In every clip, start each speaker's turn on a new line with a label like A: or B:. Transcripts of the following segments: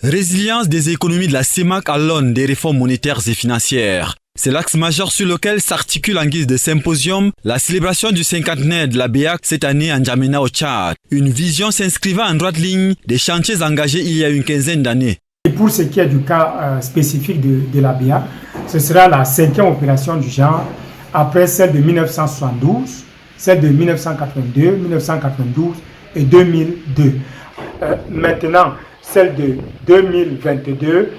A: Résilience des économies de la CEMAC à l'aune des réformes monétaires et financières. C'est l'axe majeur sur lequel s'articule en guise de symposium la célébration du cinquantenaire de la BEAC cette année en N'Djamena au Tchad. Une vision s'inscrivant en droite ligne des chantiers engagés il y a une quinzaine d'années.
B: Et pour ce qui est du cas spécifique de la BEAC, ce sera la 5e opération du genre, après celle de 1972, celle de 1982, 1992 et 2002. Maintenant, celle de 2022,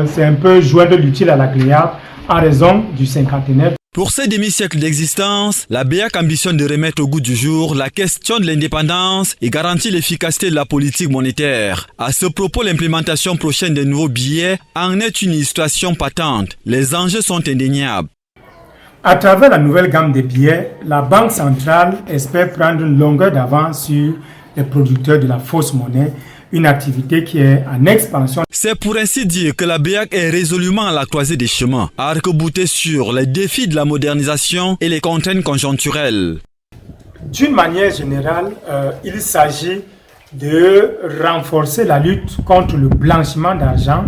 B: c'est un peu joindre l'utile à l'agréable en raison du cinquantenaire.
A: Pour ces demi-siècles d'existence, la BEAC ambitionne de remettre au goût du jour la question de l'indépendance et garantir l'efficacité de la politique monétaire. À ce propos, l'implémentation prochaine des nouveaux billets en est une illustration patente. Les enjeux sont indéniables.
B: À travers la nouvelle gamme de billets, la Banque centrale espère prendre une longueur d'avance sur les producteurs de la fausse monnaie, une activité qui est en expansion.
A: C'est pour ainsi dire que la BEAC est résolument à la croisée des chemins, arc-boutée sur les défis de la modernisation et les contraintes conjoncturelles.
B: D'une manière générale, il s'agit de renforcer la lutte contre le blanchiment d'argent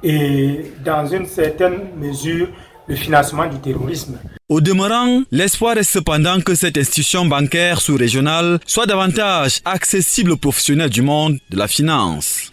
B: et, dans une certaine mesure, le financement du terrorisme.
A: Au demeurant, l'espoir est cependant que cette institution bancaire sous-régionale soit davantage accessible aux professionnels du monde de la finance.